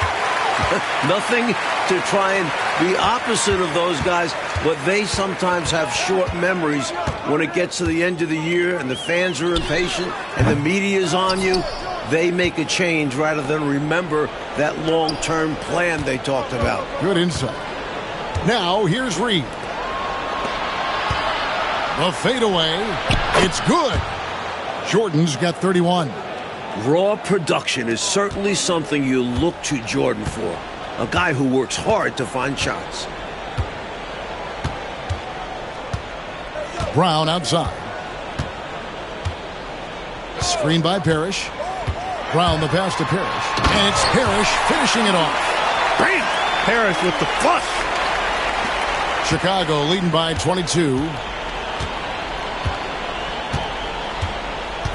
Nothing to try and be opposite of those guys, but they sometimes have short memories when it gets to the end of the year and the fans are impatient and the media is on you. They make a change rather than remember that long-term plan they talked about. Good insight. Now, here's Reed. The fadeaway. It's good. Jordan's got 31. Raw production is certainly something you look to Jordan for. A guy who works hard to find shots. Brown outside. Screen by Parrish. Brown the pass to Parrish. And it's Parrish finishing it off. Bam! Parrish with the flush. Chicago leading by 22.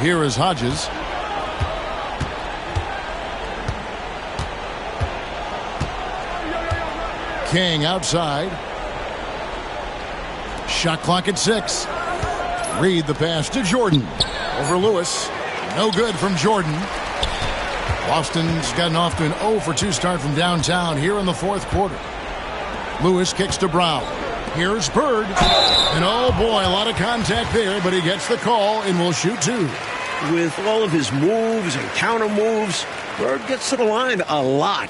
Here is Hodges. King outside. Shot clock at 6. Reed the pass to Jordan. Over Lewis. No good from Jordan. Boston's gotten off to an 0 for 2 start from downtown here in the fourth quarter. Lewis kicks to Brown. Here's Bird. And oh boy, a lot of contact there, but he gets the call and will shoot 2. With all of his moves and counter moves, Bird gets to the line a lot.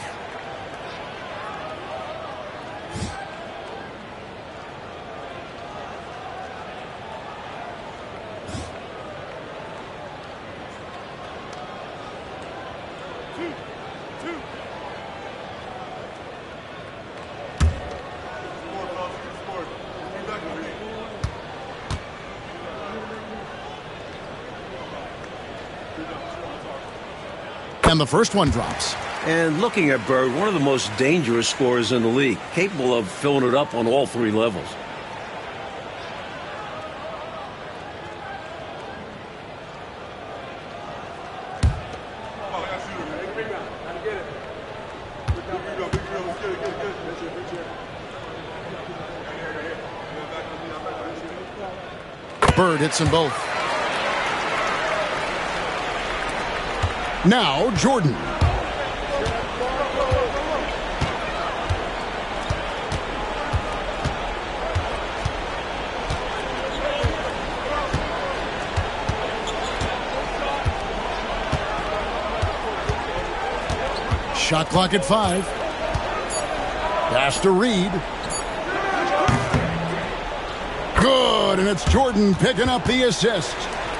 And the first one drops. And looking at Bird, one of the most dangerous scorers in the league, capable of filling it up on all 3 levels. Bird hits them both. Now Jordan. Shot clock at 5. Pass to Reed. Good, and it's Jordan picking up the assist.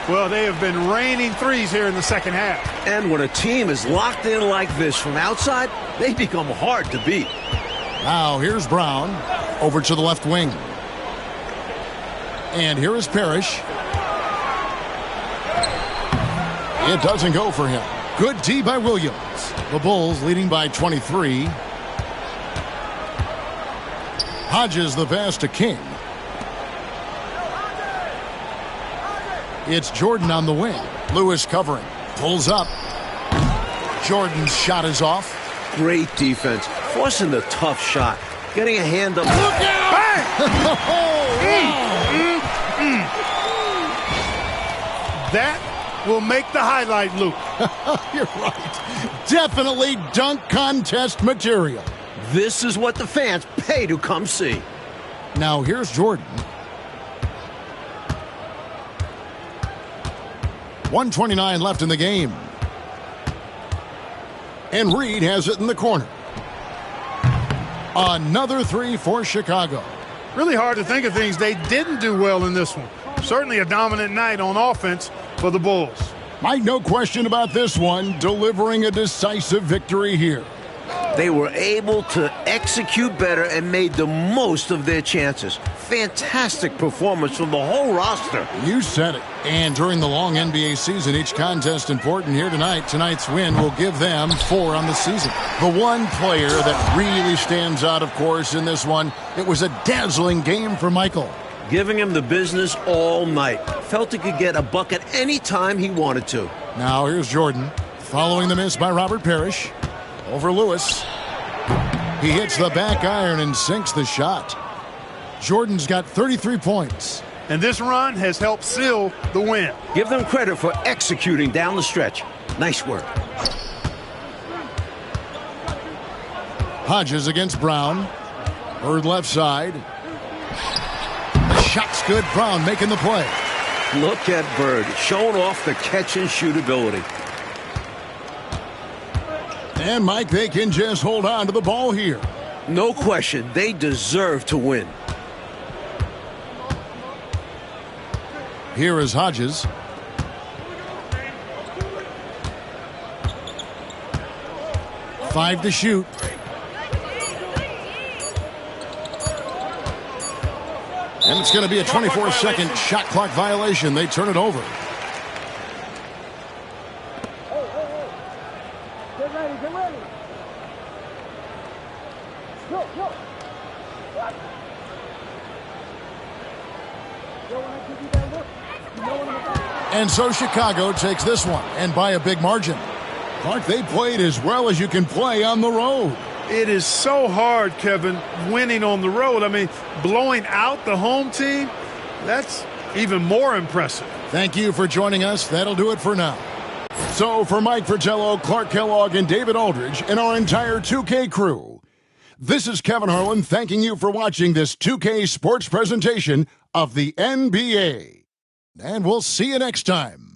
Well, they have been raining threes here in the second half. And when a team is locked in like this from outside, they become hard to beat. Now here's Brown over to the left wing. And here is Parrish. It doesn't go for him. Good D by Williams. The Bulls leading by 23. Hodges the pass to King. It's Jordan on the wing. Lewis covering. Pulls up. Jordan's shot is off. Great defense. Forcing the tough shot. Getting a hand up. Look out! That will make the highlight, Luke. You're right. Definitely dunk contest material. This is what the fans pay to come see. Now here's Jordan. 1:29 left in the game. And Reed has it in the corner. Another 3 for Chicago. Really hard to think of things they didn't do well in this one. Certainly a dominant night on offense for the Bulls. Mike, no question about this one, delivering a decisive victory here. They were able to execute better and made the most of their chances. Fantastic performance from the whole roster. You said it. And during the long NBA season, each contest important here tonight. Tonight's win will give them 4 on the season. The one player that really stands out, of course, in this one, it was a dazzling game for Michael. Giving him the business all night. Felt he could get a bucket any time he wanted to. Now here's Jordan, following the miss by Robert Parrish. Over Lewis. He hits the back iron and sinks the shot. Jordan's got 33 points. And this run has helped seal the win. Give them credit for executing down the stretch. Nice work. Hodges against Brown. Bird left side. The shot's good. Brown making the play. Look at Bird showing off the catch and shoot ability. And, Mike, they can just hold on to the ball here. No question, they deserve to win. Here is Hodges. Five to shoot. And it's going to be a 24-second shot clock violation. They turn it over. And so Chicago takes this one, and by a big margin. Clark, they played as well as you can play on the road. It is so hard, Kevin, winning on the road. I mean, blowing out the home team, that's even more impressive. Thank you for joining us. That'll do it for now. So for Mike Fratello, Clark Kellogg, and David Aldridge, and our entire 2K crew, this is Kevin Harlan thanking you for watching this 2K sports presentation of the NBA. And we'll see you next time.